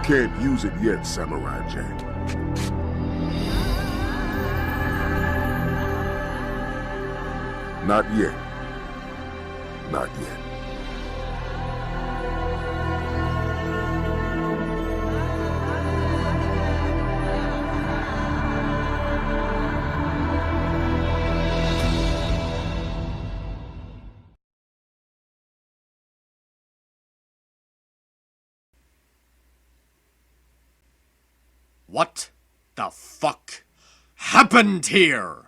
Can't use it yet, Samurai Jack. Not yet. Not yet. What the fuck happened here?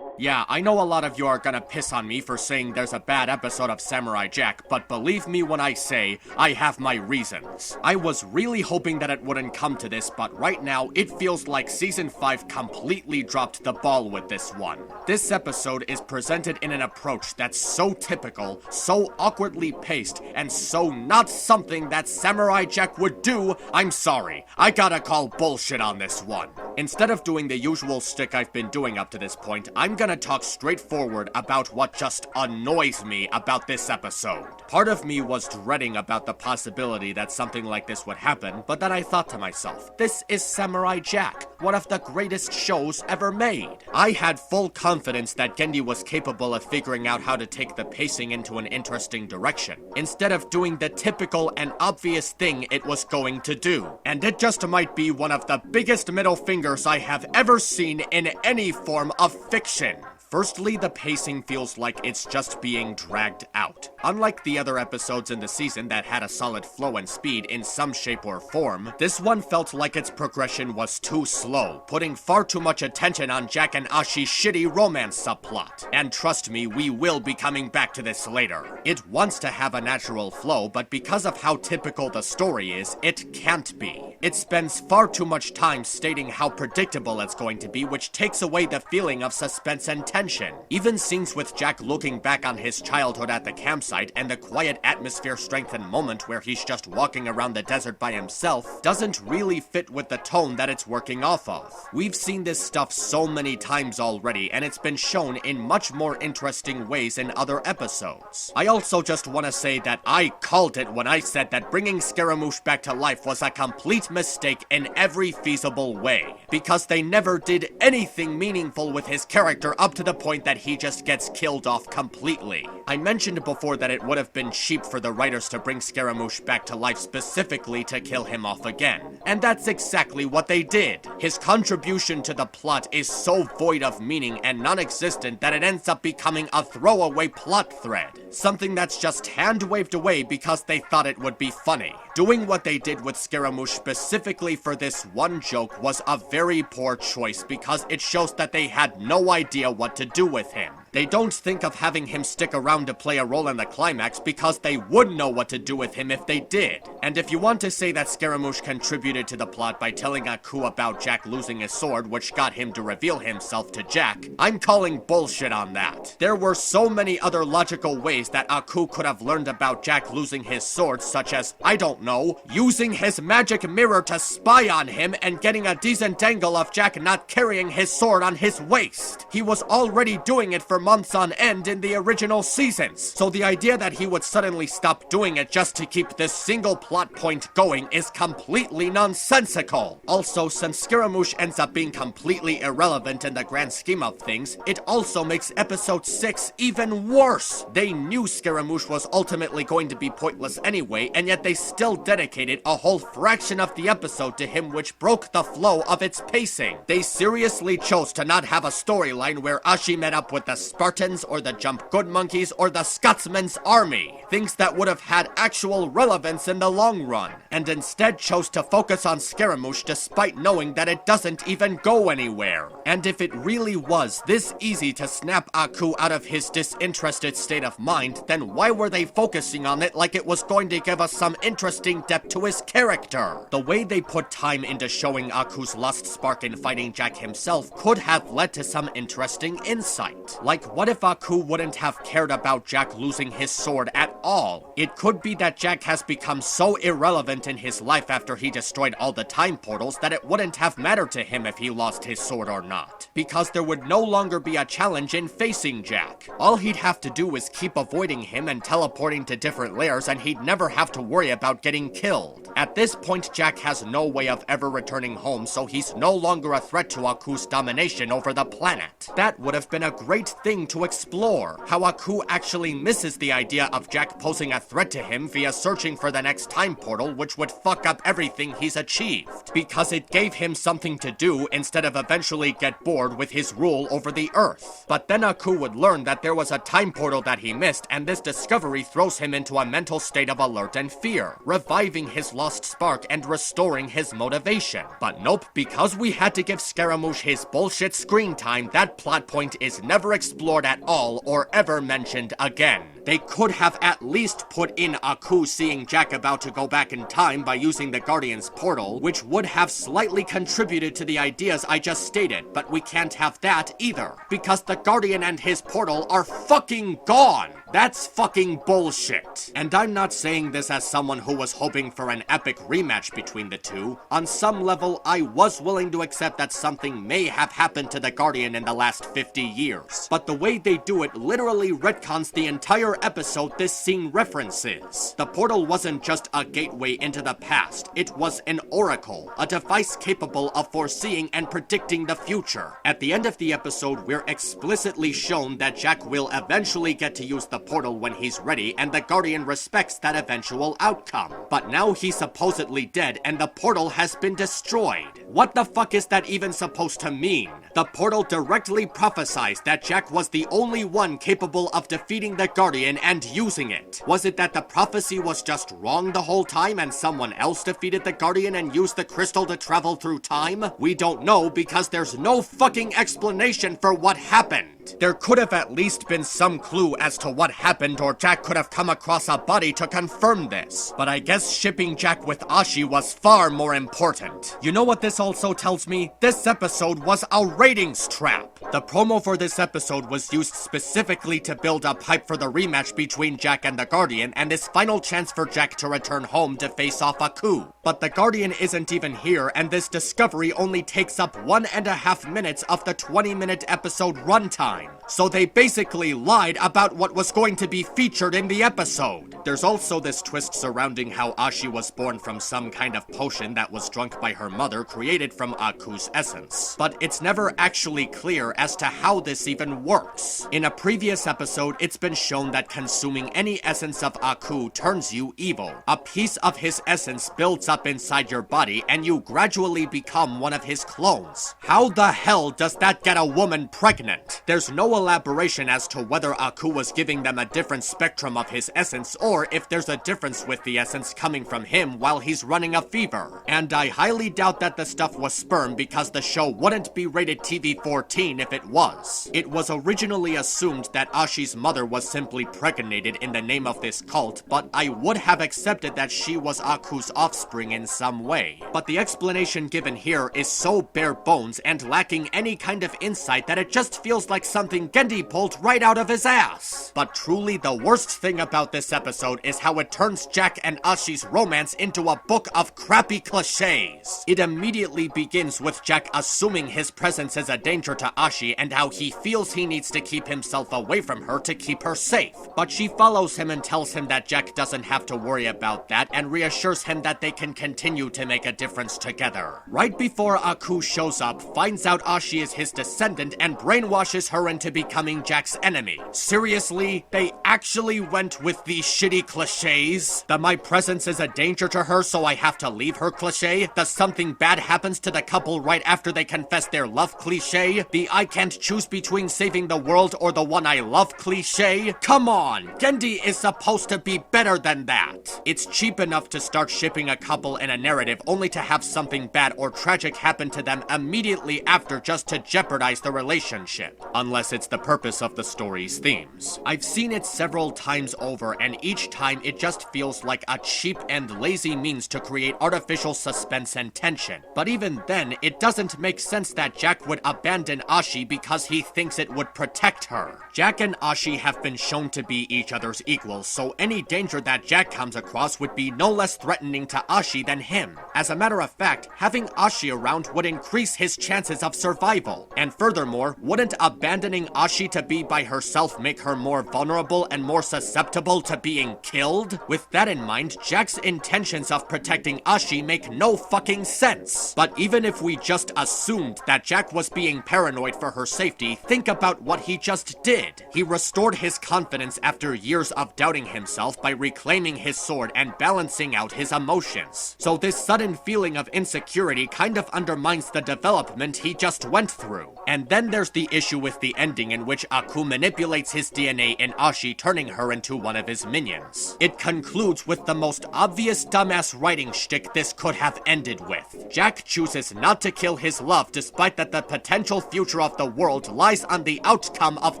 Yeah, I know a lot of you are gonna piss on me for saying there's a bad episode of Samurai Jack, but believe me when I say, I have my reasons. I was really hoping that it wouldn't come to this, but right now, it feels like Season 5 completely dropped the ball with this one. This episode is presented in an approach that's so typical, so awkwardly paced, and so not something that Samurai Jack would do. I'm sorry, I gotta call bullshit on this one. Instead of doing the usual shtick I've been doing up to this point, I'm gonna talk straightforward about what just annoys me about this episode. Part of me was dreading about the possibility that something like this would happen, but then I thought to myself, this is Samurai Jack, one of the greatest shows ever made. I had full confidence that Gendy was capable of figuring out how to take the pacing into an interesting direction, instead of doing the typical and obvious thing it was going to do. And it just might be one of the biggest middle fingers I have ever seen in any form of fiction. Firstly, the pacing feels like it's just being dragged out. Unlike the other episodes in the season that had a solid flow and speed in some shape or form, this one felt like its progression was too slow, putting far too much attention on Jack and Ashi's shitty romance subplot. And trust me, we will be coming back to this later. It wants to have a natural flow, but because of how typical the story is, it can't be. It spends far too much time stating how predictable it's going to be, which takes away the feeling of suspense and tension. Even scenes with Jack looking back on his childhood at the campsite and the quiet atmosphere-strengthened moment where he's just walking around the desert by himself doesn't really fit with the tone that it's working off of. We've seen this stuff so many times already, and it's been shown in much more interesting ways in other episodes. I also just want to say that I called it when I said that bringing Scaramouche back to life was a complete mistake in every feasible way, because they never did anything meaningful with his character up to the point that he just gets killed off completely. I mentioned before that it would have been cheap for the writers to bring Scaramouche back to life specifically to kill him off again. And that's exactly what they did. His contribution to the plot is so void of meaning and non-existent that it ends up becoming a throwaway plot thread. Something that's just hand-waved away because they thought it would be funny. Doing what they did with Scaramouche specifically for this one joke was a very poor choice because it shows that they had no idea what to do with him. They don't think of having him stick around to play a role in the climax because they would know what to do with him if they did. And if you want to say that Scaramouche contributed to the plot by telling Aku about Jack losing his sword, which got him to reveal himself to Jack, I'm calling bullshit on that. There were so many other logical ways that Aku could have learned about Jack losing his sword, such as, I don't know, using his magic mirror to spy on him and getting a decent angle of Jack not carrying his sword on his waist. He was already doing it for months on end in the original seasons, so the idea that he would suddenly stop doing it just to keep this single plot point going is completely nonsensical. Also, since Scaramouche ends up being completely irrelevant in the grand scheme of things, it also makes episode 6 even worse. They knew Scaramouche was ultimately going to be pointless anyway, and yet they still dedicated a whole fraction of the episode to him, which broke the flow of its pacing. They seriously chose to not have a storyline where Ashi met up with the Spartans or the Jump Good Monkeys or the Scotsman's army, things that would have had actual relevance in the long run, and instead chose to focus on Scaramouche despite knowing that it doesn't even go anywhere. And if it really was this easy to snap Aku out of his disinterested state of mind, then why were they focusing on it like it was going to give us some interesting depth to his character? The way they put time into showing Aku's lost spark in fighting Jack himself could have led to some interesting insight. Like Like, what if Aku wouldn't have cared about Jack losing his sword at all? It could be that Jack has become so irrelevant in his life after he destroyed all the time portals that it wouldn't have mattered to him if he lost his sword or not, because there would no longer be a challenge in facing Jack. All he'd have to do is keep avoiding him and teleporting to different layers, and he'd never have to worry about getting killed. At this point, Jack has no way of ever returning home, so he's no longer a threat to Aku's domination over the planet. That would have been a great thing to explore, how Aku actually misses the idea of Jack posing a threat to him via searching for the next time portal, which would fuck up everything he's achieved, because it gave him something to do instead of eventually get bored with his rule over the Earth. But then Aku would learn that there was a time portal that he missed, and this discovery throws him into a mental state of alert and fear, reviving his lost spark and restoring his motivation. But nope, because we had to give Scaramouche his bullshit screen time, that plot point is never explored at all or ever mentioned again. They could have at least put in Aku seeing Jack about to go back in time by using the Guardian's portal, which would have slightly contributed to the ideas I just stated, but we can't have that either, because the Guardian and his portal are fucking gone! That's fucking bullshit. And I'm not saying this as someone who was hoping for an epic rematch between the two. On some level, I was willing to accept that something may have happened to the Guardian in the last 50 years. But the way they do it literally retcons the entire episode this scene references. The portal wasn't just a gateway into the past. It was an oracle, a device capable of foreseeing and predicting the future. At the end of the episode, we're explicitly shown that Jack will eventually get to use the portal when he's ready, and the Guardian respects that eventual outcome. But now he's supposedly dead, and the portal has been destroyed. What the fuck is that even supposed to mean? The portal directly prophesies that Jack was the only one capable of defeating the Guardian and using it. Was it that the prophecy was just wrong the whole time and someone else defeated the Guardian and used the crystal to travel through time? We don't know because there's no fucking explanation for what happened. There could have at least been some clue as to what happened, or Jack could have come across a body to confirm this. But I guess shipping Jack with Ashi was far more important. You know what this also tells me? This episode was a ratings trap. The promo for this episode was used specifically to build up hype for the rematch between Jack and the Guardian, and this final chance for Jack to return home to face off Aku. But the Guardian isn't even here, and this discovery only takes up 1.5 minutes of the 20-minute episode runtime. So they basically lied about what was going to be featured in the episode. There's also this twist surrounding how Ashi was born from some kind of potion that was drunk by her mother, created from Aku's essence. But it's never actually clear as to how this even works. In a previous episode, it's been shown that consuming any essence of Aku turns you evil. A piece of his essence builds up inside your body, and you gradually become one of his clones. How the hell does that get a woman pregnant? There's no elaboration as to whether Aku was giving them a different spectrum of his essence, or if there's a difference with the essence coming from him while he's running a fever. And I highly doubt that the stuff was sperm, because the show wouldn't be rated TV-14 if it was. It was originally assumed that Ashi's mother was simply pregnated in the name of this cult, but I would have accepted that she was Aku's offspring in some way. But the explanation given here is so bare bones and lacking any kind of insight that it just feels like something Gendy pulled right out of his ass. But truly the worst thing about this episode is how it turns Jack and Ashi's romance into a book of crappy cliches. It immediately begins with Jack assuming his presence is a danger to Ashi and how he feels he needs to keep himself away from her to keep her safe. But she follows him and tells him that Jack doesn't have to worry about that, and reassures him that they can continue to make a difference together. Right before Aku shows up, finds out Ashi is his descendant, and brainwashes her into becoming Jack's enemy. Seriously? They actually went with these shitty cliches? The my presence is a danger to her, so I have to leave her cliche? The something bad happens to the couple right after they confess their love cliche? The I can't choose between saving the world or the one I love cliche? Come on! Gendy is supposed to be better than that! It's cheap enough to start shipping a couple in a narrative only to have something bad or tragic happen to them immediately after just to jeopardize the relationship. Unless it's the purpose of the story's themes. I've seen it several times over, and each each time it just feels like a cheap and lazy means to create artificial suspense and tension. But even then, it doesn't make sense that Jack would abandon Ashi because he thinks it would protect her. Jack and Ashi have been shown to be each other's equals, so any danger that Jack comes across would be no less threatening to Ashi than him. As a matter of fact, having Ashi around would increase his chances of survival. And furthermore, wouldn't abandoning Ashi to be by herself make her more vulnerable and more susceptible to being killed? With that in mind, Jack's intentions of protecting Ashi make no fucking sense. But even if we just assumed that Jack was being paranoid for her safety, think about what he just did. He restored his confidence after years of doubting himself by reclaiming his sword and balancing out his emotions. So this sudden feeling of insecurity kind of undermines the development he just went through. And then there's the issue with the ending in which Aku manipulates his DNA in Ashi, turning her into one of his minions. It concludes with the most obvious dumbass writing shtick this could have ended with. Jack chooses not to kill his love despite that the potential future of the world lies on the outcome of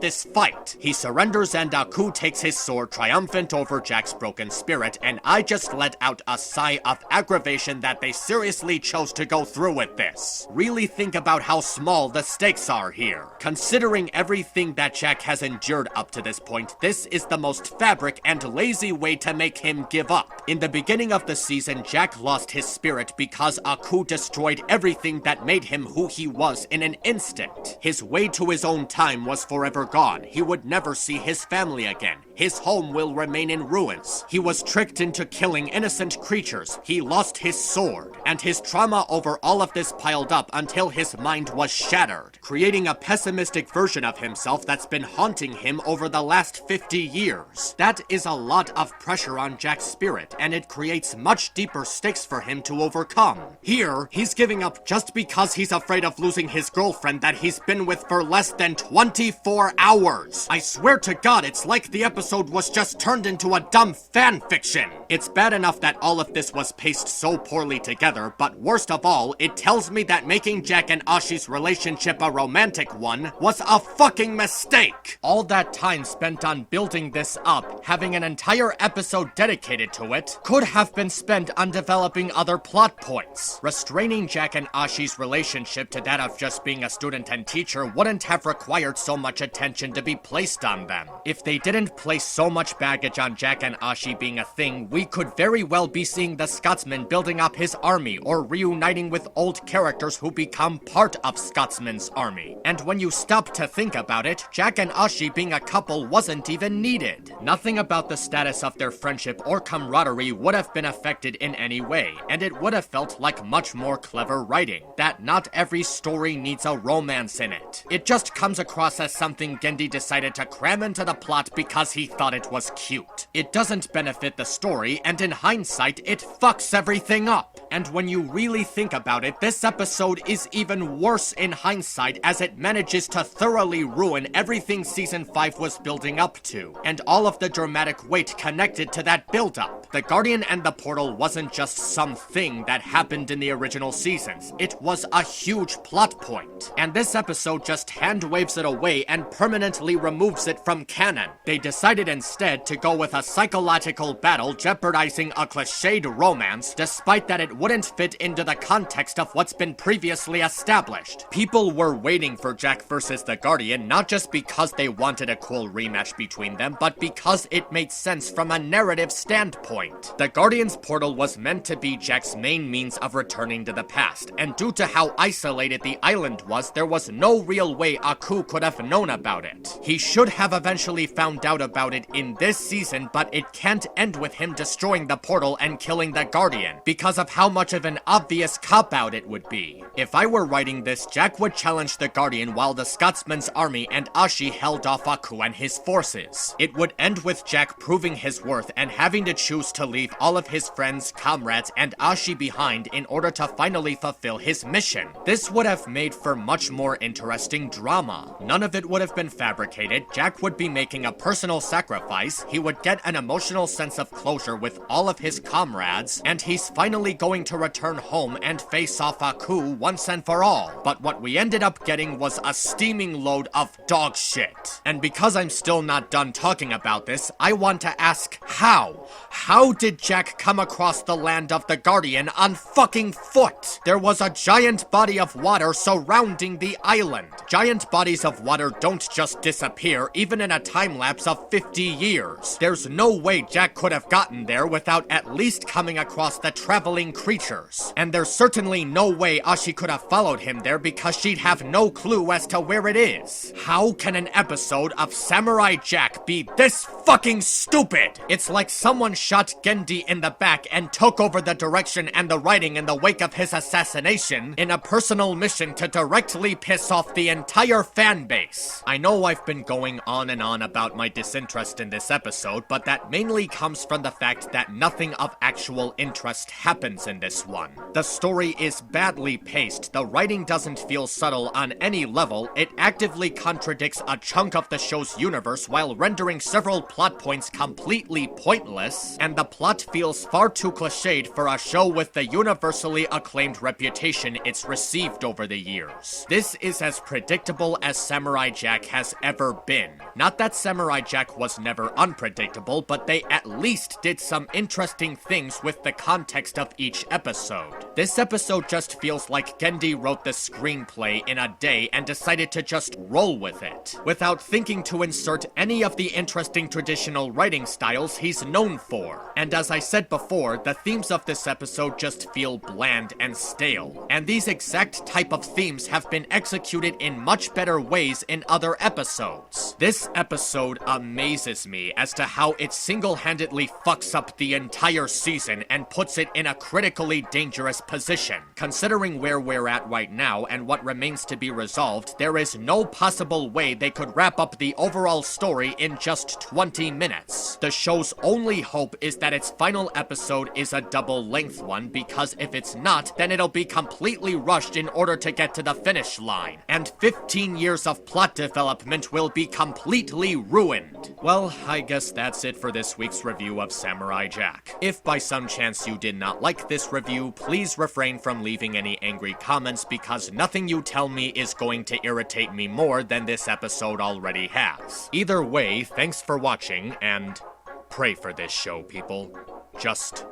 this fight. He surrenders and Aku takes his sword triumphant over Jack's broken spirit, and I just let out a sigh of aggravation that they seriously chose to go through with this. Really think about how small the stakes are here. Considering everything that Jack has endured up to this point, this is the most fabric and lazy way to make him give up. In the beginning of the season, Jack lost his spirit because Aku destroyed everything that made him who he was in an instant. His way to his own time was forever gone. He would never see his family again. His home will remain in ruins. He was tricked into killing innocent creatures. He lost his sword. And his trauma over all of this piled up until his mind was shattered, creating a pessimistic version of himself that's been haunting him over the last 50 years. That is a lot of pressure on Jack's spirit, and it creates much deeper stakes for him to overcome. Here, he's giving up just because he's afraid of losing his girlfriend that he's been with for less than 24 hours. I swear to God, it's like the episode was just turned into a dumb fan fiction. It's bad enough that all of this was paced so poorly together, but worst of all, it tells me that making Jack and Ashi's relationship a romantic one was a fucking mistake. All that time spent on building this up, having an entire episode dedicated to it, could have been spent on developing other plot points. Restraining Jack and Ashi's relationship to that of just being a student and teacher wouldn't have required so much attention to be placed on them. If they didn't place so much baggage on Jack and Ashi being a thing, we could very well be seeing the Scotsman building up his army or reuniting with old characters who become part of Scotsman's army. And when you stop to think about it, Jack and Ashi being a couple wasn't even needed. Nothing about the status of their friendship or camaraderie would have been affected in any way, and it would have felt like much more clever writing, that not every story needs a romance in it. It just comes across as something Gendy decided to cram into the plot because he thought it was cute. It doesn't benefit the story, and in hindsight, it fucks everything up. And when you really think about it, this episode is even worse in hindsight as it manages to thoroughly ruin everything Season 5 was building up to, and all of the dramatic weight connected to that build-up. The Guardian and the Portal wasn't just something that happened in the original seasons. It was a huge plot point. And this episode just hand-waves it away and permanently removes it from canon. They decided instead to go with a psychological battle jeopardizing a cliched romance, despite that it wouldn't fit into the context of what's been previously established. People were waiting for Jack versus the Guardian not just because they wanted a cool rematch between them, but because it made sense from a narrative standpoint. The Guardian's portal was meant to be Jack's main means of returning to the past, and due to how isolated the island was, there was no real way Aku could have known about it. He should have eventually found out about it in this season, but it can't end with him destroying the portal and killing the Guardian, because of how much of an obvious cop-out it would be. If I were writing this, Jack would challenge the Guardian while the Scotsman's army and Ashi held off Aku and his forces. It would end with Jack proving his worth and having to choose to leave all of his friends, comrades, and Ashi behind in order to finally fulfill his mission. This would have made for much more interesting drama. None of it would have been fabricated. Jack would be making a personal sacrifice, he would get an emotional sense of closure with all of his comrades, and he's finally going going to return home and face off Aku once and for all. But what we ended up getting was a steaming load of dog shit. And because I'm still not done talking about this, I want to ask how? How did Jack come across the land of the Guardian on fucking foot? There was a giant body of water surrounding the island. Giant bodies of water don't just disappear, even in a time lapse of 50 years. There's no way Jack could have gotten there without at least coming across the traveling creatures. And there's certainly no way Ashi could have followed him there because she'd have no clue as to where it is. How can an episode of Samurai Jack be this fucking stupid? It's like someone shot Gendy in the back and took over the direction and the writing in the wake of his assassination in a personal mission to directly piss off the entire fan base. I know I've been going on and on about my disinterest in this episode, but that mainly comes from the fact that nothing of actual interest happens in this one. The story is badly paced, the writing doesn't feel subtle on any level, it actively contradicts a chunk of the show's universe while rendering several plot points completely pointless, and the plot feels far too cliched for a show with the universally acclaimed reputation it's received over the years. This is as predictable as Samurai Jack has ever been. Not that Samurai Jack was never unpredictable, but they at least did some interesting things with the context of each episode. This episode just feels like Gendy wrote the screenplay in a day and decided to just roll with it, without thinking to insert any of the interesting traditional writing styles he's known for. And as I said before, the themes of this episode just feel bland and stale. And these exact type of themes have been executed in much better ways in other episodes. This episode amazes me as to how it single-handedly fucks up the entire season and puts it in a critically dangerous position. Considering where we're at right now and what remains to be resolved, there is no possible way they could wrap up the overall story in just 20 minutes. The show's only hope is that its final episode is a double-length one, because if it's not, then it'll be completely rushed in order to get to the finish line, and 15 years of plot development will be completely ruined. Well, I guess that's it for this week's review of Samurai Jack. If by some chance you did not like this review, please refrain from leaving any angry comments, because nothing you tell me is going to irritate me more than this episode already has. Either way, thanks for watching, and pray for this show, people. Just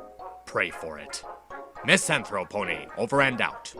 pray for it. MisAnthro Pony, over and out.